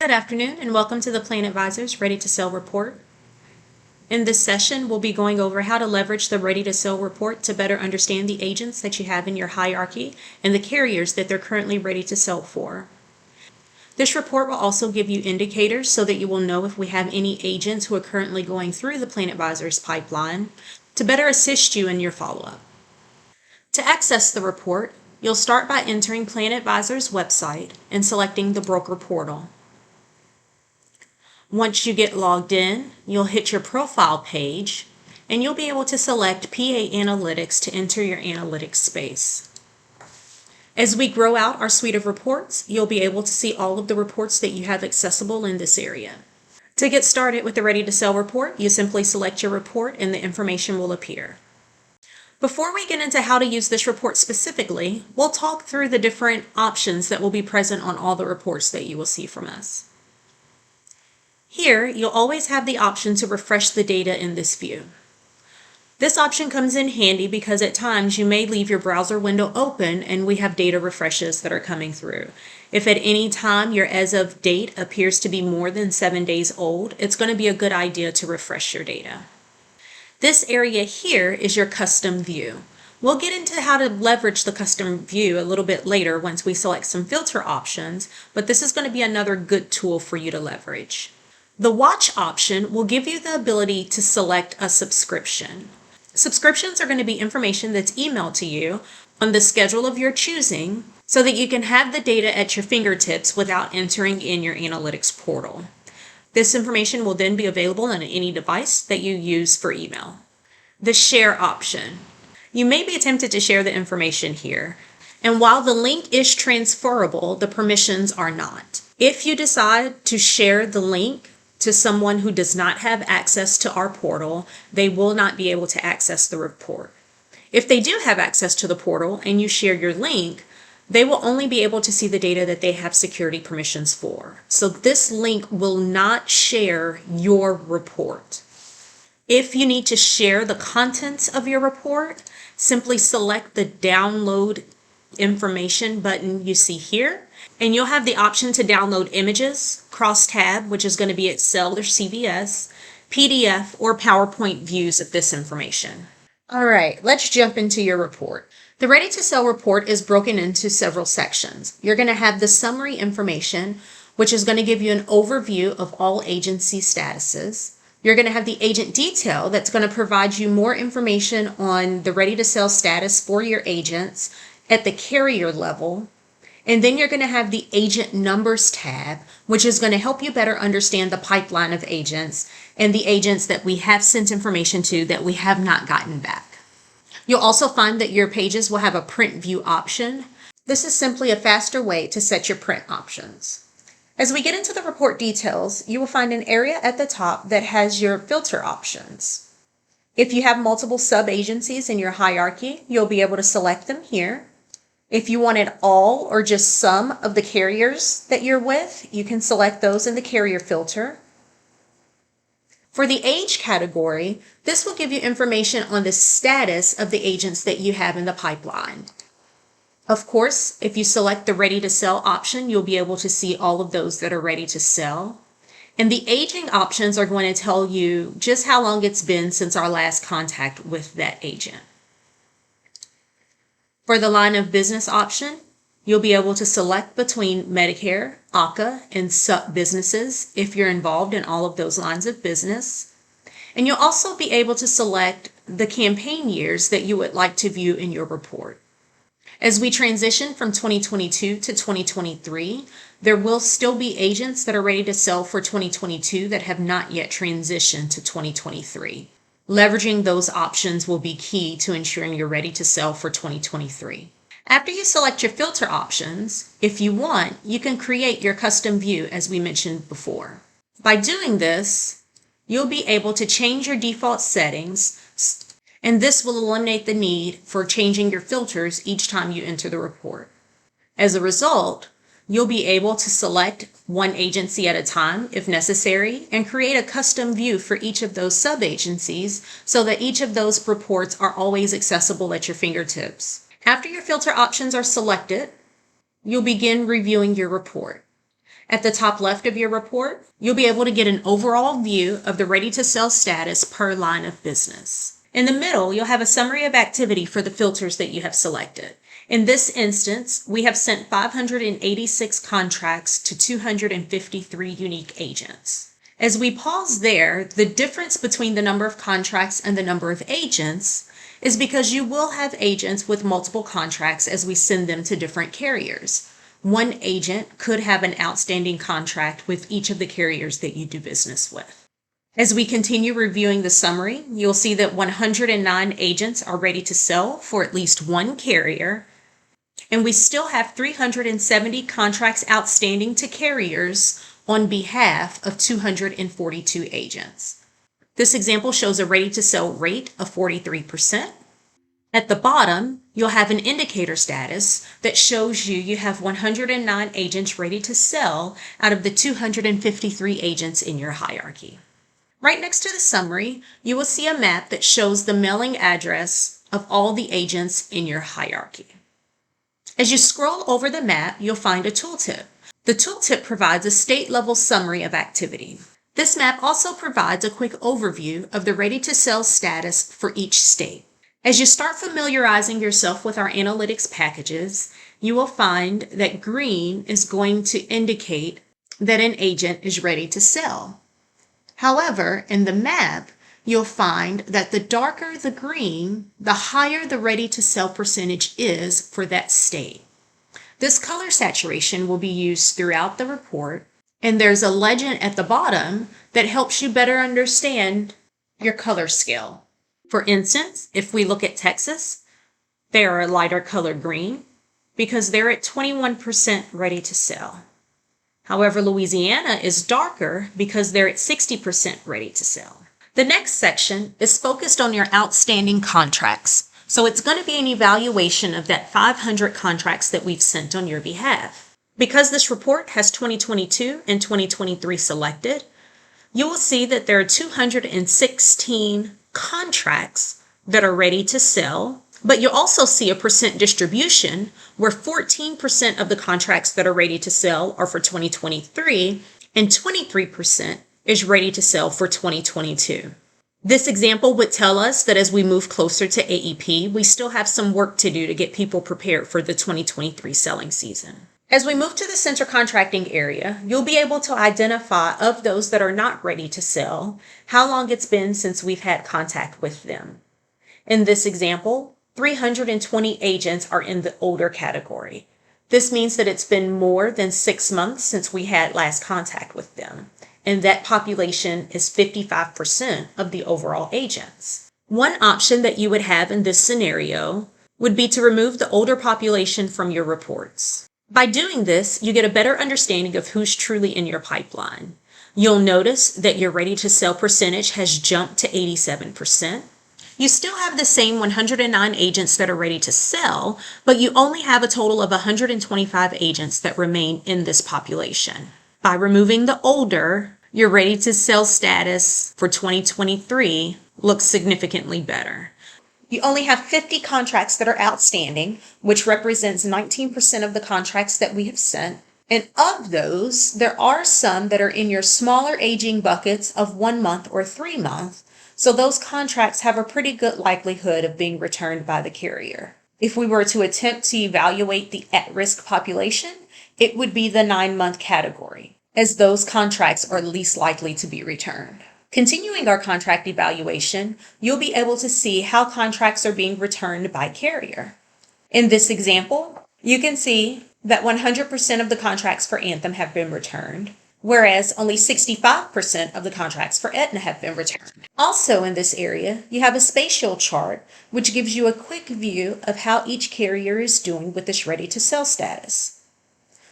Good afternoon and welcome to the Plan Advisors Ready to Sell report. In this session, we'll be going over how to leverage the Ready to Sell report to better understand the agents that you have in your hierarchy and the carriers that they're currently ready to sell for. This report will also give you indicators so that you will know if we have any agents who are currently going through the Plan Advisors pipeline to better assist you in your follow-up. To access the report, you'll start by entering Plan Advisors' website and selecting the broker portal. Once you get logged in, you'll hit your profile page and you'll be able to select PA Analytics to enter your analytics space. As we grow out our suite of reports, you'll be able to see all of the reports that you have accessible in this area. To get started with the Ready to Sell report, you simply select your report and the information will appear. Before we get into how to use this report specifically, we'll talk through the different options that will be present on all the reports that you will see from us. Here, you'll always have the option to refresh the data in this view. This option comes in handy because at times you may leave your browser window open and we have data refreshes that are coming through. If at any time your as of date appears to be more than 7 days old, it's going to be a good idea to refresh your data. This area here is your custom view. We'll get into how to leverage the custom view a little bit later once we select some filter options, but this is going to be another good tool for you to leverage. The watch option will give you the ability to select a subscription. Subscriptions are going to be information that's emailed to you on the schedule of your choosing so that you can have the data at your fingertips without entering in your analytics portal. This information will then be available on any device that you use for email. The share option. You may be tempted to share the information here, and while the link is transferable, the permissions are not. If you decide to share the link to someone who does not have access to our portal, they will not be able to access the report. If they do have access to the portal and you share your link, they will only be able to see the data that they have security permissions for. So this link will not share your report. If you need to share the contents of your report, simply select the download information button you see here, and you'll have the option to download images, cross-tab, which is going to be Excel or CVS, PDF, or PowerPoint views of this information. All right, let's jump into your report. The Ready to Sell report is broken into several sections. You're going to have the summary information, which is going to give you an overview of all agency statuses. You're going to have the agent detail that's going to provide you more information on the Ready to Sell status for your agents at the carrier level. And then you're going to have the agent numbers tab, which is going to help you better understand the pipeline of agents and the agents that we have sent information to that we have not gotten back. You'll also find that your pages will have a print view option. This is simply a faster way to set your print options. As we get into the report details, you will find an area at the top that has your filter options. If you have multiple sub-agencies in your hierarchy, you'll be able to select them here. If you wanted all or just some of the carriers that you're with, you can select those in the carrier filter. For the age category, this will give you information on the status of the agents that you have in the pipeline. Of course, if you select the Ready to Sell option, you'll be able to see all of those that are ready to sell. And the aging options are going to tell you just how long it's been since our last contact with that agent. For the line of business option, you'll be able to select between Medicare, ACA, and SUP businesses if you're involved in all of those lines of business. And you'll also be able to select the campaign years that you would like to view in your report. As we transition from 2022 to 2023, there will still be agents that are ready to sell for 2022 that have not yet transitioned to 2023. Leveraging those options will be key to ensuring you're ready to sell for 2023. After you select your filter options, if you want, you can create your custom view as we mentioned before. By doing this, you'll be able to change your default settings, and this will eliminate the need for changing your filters each time you enter the report. As a result, you'll be able to select one agency at a time if necessary and create a custom view for each of those sub-agencies so that each of those reports are always accessible at your fingertips. After your filter options are selected, you'll begin reviewing your report. At the top left of your report, you'll be able to get an overall view of the ready-to-sell status per line of business. In the middle, you'll have a summary of activity for the filters that you have selected. In this instance, we have sent 586 contracts to 253 unique agents. As we pause there, the difference between the number of contracts and the number of agents is because you will have agents with multiple contracts as we send them to different carriers. One agent could have an outstanding contract with each of the carriers that you do business with. As we continue reviewing the summary, you'll see that 109 agents are ready to sell for at least one carrier, and we still have 370 contracts outstanding to carriers on behalf of 242 agents. This example shows a ready-to-sell rate of 43%. At the bottom, you'll have an indicator status that shows you have 109 agents ready to sell out of the 253 agents in your hierarchy. Right next to the summary, you will see a map that shows the mailing address of all the agents in your hierarchy. As you scroll over the map, you'll find a tooltip. The tooltip provides a state-level summary of activity. This map also provides a quick overview of the ready-to-sell status for each state. As you start familiarizing yourself with our analytics packages, you will find that green is going to indicate that an agent is ready to sell. However, in the map, you'll find that the darker the green, the higher the ready-to-sell percentage is for that state. This color saturation will be used throughout the report, and there's a legend at the bottom that helps you better understand your color scale. For instance, if we look at Texas, they are a lighter color green because they're at 21% ready to sell. However, Louisiana is darker because they're at 60% ready to sell. The next section is focused on your outstanding contracts. So it's going to be an evaluation of that 500 contracts that we've sent on your behalf. Because this report has 2022 and 2023 selected, you will see that there are 216 contracts that are ready to sell, but you'll also see a percent distribution where 14% of the contracts that are ready to sell are for 2023 and 23% is ready to sell for 2022. This example would tell us that as we move closer to AEP, we still have some work to do to get people prepared for the 2023 selling season. As we move to the center contracting area, you'll be able to identify of those that are not ready to sell, how long it's been since we've had contact with them. In this example, 320 agents are in the older category. This means that it's been more than 6 months since we had last contact with them, and that population is 55% of the overall agents. One option that you would have in this scenario would be to remove the older population from your reports. By doing this, you get a better understanding of who's truly in your pipeline. You'll notice that your ready to sell percentage has jumped to 87%. You still have the same 109 agents that are ready to sell, but you only have a total of 125 agents that remain in this population. By removing the older, your ready to sell status for 2023 looks significantly better. You only have 50 contracts that are outstanding, which represents 19% of the contracts that we have sent. And of those, there are some that are in your smaller aging buckets of 1 month or 3 months. So those contracts have a pretty good likelihood of being returned by the carrier. If we were to attempt to evaluate the at-risk population, it would be the 9-month category, as those contracts are least likely to be returned. Continuing our contract evaluation, you'll be able to see how contracts are being returned by carrier. In this example, you can see that 100% of the contracts for Anthem have been returned, whereas only 65% of the contracts for Aetna have been returned. Also in this area, you have a spatial chart, which gives you a quick view of how each carrier is doing with this ready-to-sell status.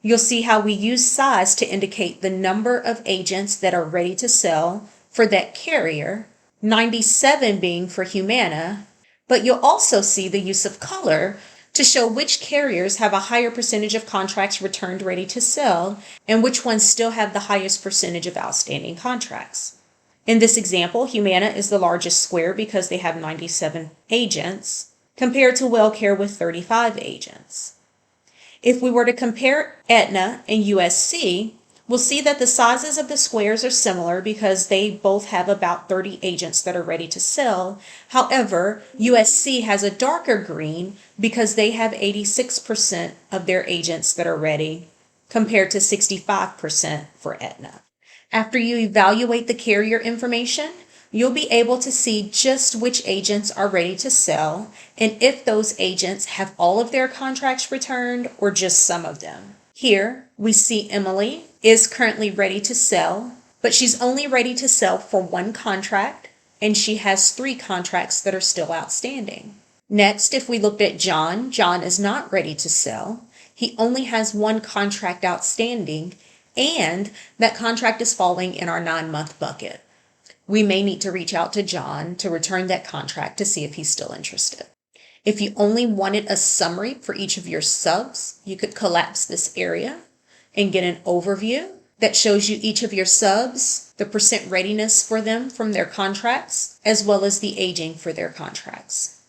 You'll see how we use size to indicate the number of agents that are ready to sell for that carrier, 97 being for Humana, but you'll also see the use of color to show which carriers have a higher percentage of contracts returned ready to sell and which ones still have the highest percentage of outstanding contracts. In this example, Humana is the largest square because they have 97 agents compared to WellCare with 35 agents. If we were to compare Aetna and USC, We'll see that the sizes of the squares are similar because they both have about 30 agents that are ready to sell. However, USC has a darker green because they have 86% of their agents that are ready compared to 65% for Aetna. After you evaluate the carrier information, you'll be able to see just which agents are ready to sell and if those agents have all of their contracts returned or just some of them. Here, we see Emily is currently ready to sell, but she's only ready to sell for one contract, and she has 3 contracts that are still outstanding. Next, if we looked at John, John is not ready to sell. He only has 1 contract outstanding, and that contract is falling in our 9-month bucket. We may need to reach out to John to return that contract to see if he's still interested. If you only wanted a summary for each of your subs, you could collapse this area and get an overview that shows you each of your subs, the percent readiness for them from their contracts, as well as the aging for their contracts.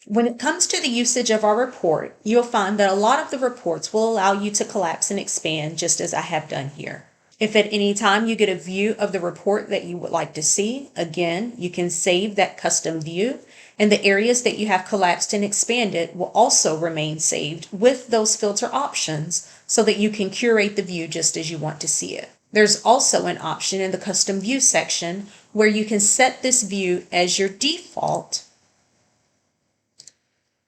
When it comes to the usage of our report, you'll find that a lot of the reports will allow you to collapse and expand just as I have done here. If at any time you get a view of the report that you would like to see, again, you can save that custom view, and the areas that you have collapsed and expanded will also remain saved with those filter options so that you can curate the view just as you want to see it. There's also an option in the custom view section where you can set this view as your default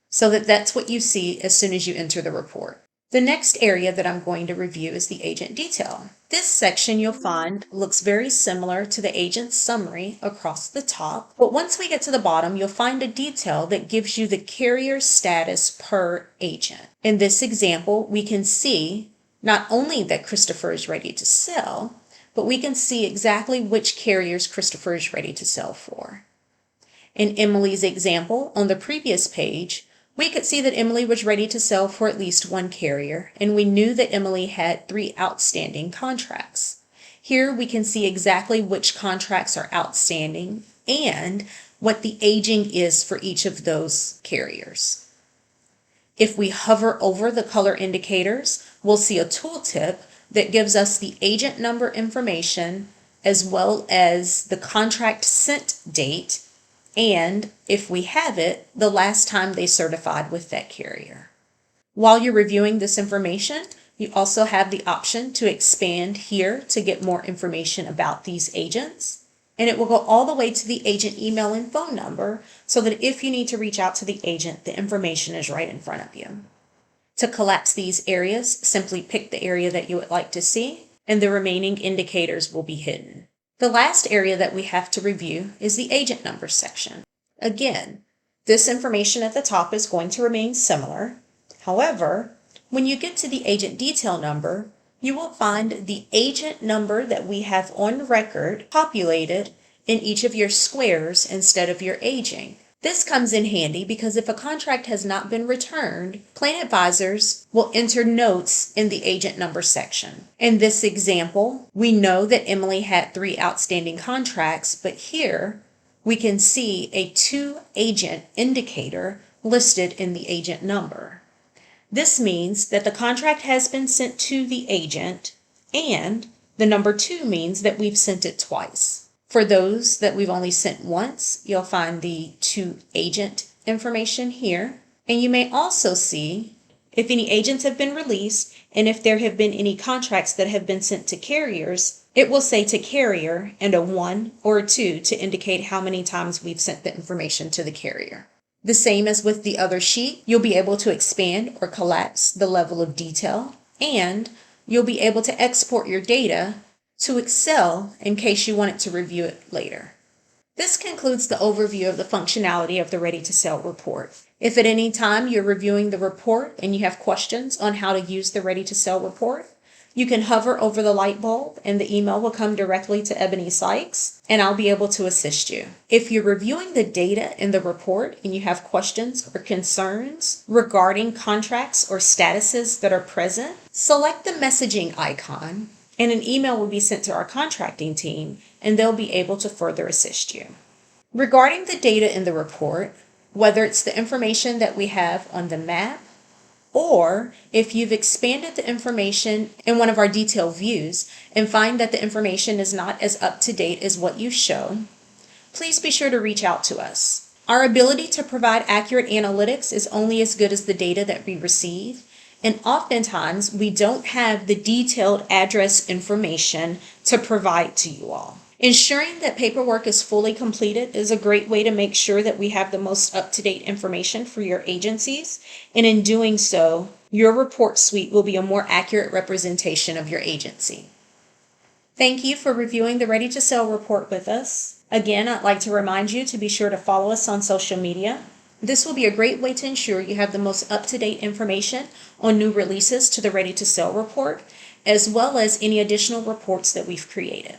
so that that's what you see as soon as you enter the report. The next area that I'm going to review is the agent detail. This section you'll find looks very similar to the agent summary across the top, but once we get to the bottom, you'll find a detail that gives you the carrier status per agent. In this example, we can see not only that Christopher is ready to sell, but we can see exactly which carriers Christopher is ready to sell for. In Emily's example on the previous page, we could see that Emily was ready to sell for at least 1 carrier, and we knew that Emily had 3 outstanding contracts. Here we can see exactly which contracts are outstanding and what the aging is for each of those carriers. If we hover over the color indicators, we'll see a tooltip that gives us the agent number information as well as the contract sent date, and if we have it, the last time they certified with that carrier. While you're reviewing this information, you also have the option to expand here to get more information about these agents. And it will go all the way to the agent email and phone number so that if you need to reach out to the agent, the information is right in front of you. To collapse these areas, simply pick the area that you would like to see, and the remaining indicators will be hidden. The last area that we have to review is the agent number section. Again, this information at the top is going to remain similar. However, when you get to the agent detail number, you will find the agent number that we have on record populated in each of your squares instead of your aging. This comes in handy because if a contract has not been returned, plan advisors will enter notes in the agent number section. In this example, we know that Emily had 3 outstanding contracts, but here we can see a 2 agent indicator listed in the agent number. This means that the contract has been sent to the agent, and the number 2 means that we've sent it twice. For those that we've only sent once, you'll find the 2 agent information here. And you may also see if any agents have been released and if there have been any contracts that have been sent to carriers, it will say to carrier and a 1 or a 2 to indicate how many times we've sent the information to the carrier. The same as with the other sheet, you'll be able to expand or collapse the level of detail, and you'll be able to export your data to Excel in case you wanted to review it later. This concludes the overview of the functionality of the Ready to Sell report. If at any time you're reviewing the report and you have questions on how to use the Ready to Sell report, you can hover over the light bulb and the email will come directly to Ebony Sykes and I'll be able to assist you. If you're reviewing the data in the report and you have questions or concerns regarding contracts or statuses that are present, select the messaging icon and an email will be sent to our contracting team and they'll be able to further assist you. Regarding the data in the report, whether it's the information that we have on the map, Or if you've expanded the information in one of our detailed views and find that the information is not as up to date as what you show, please be sure to reach out to us. Our ability to provide accurate analytics is only as good as the data that we receive, and oftentimes we don't have the detailed address information to provide to you all. Ensuring that paperwork is fully completed is a great way to make sure that we have the most up-to-date information for your agencies, and in doing so, your report suite will be a more accurate representation of your agency. Thank you for reviewing the Ready to Sell report with us. Again, I'd like to remind you to be sure to follow us on social media. This will be a great way to ensure you have the most up-to-date information on new releases to the Ready to Sell report, as well as any additional reports that we've created.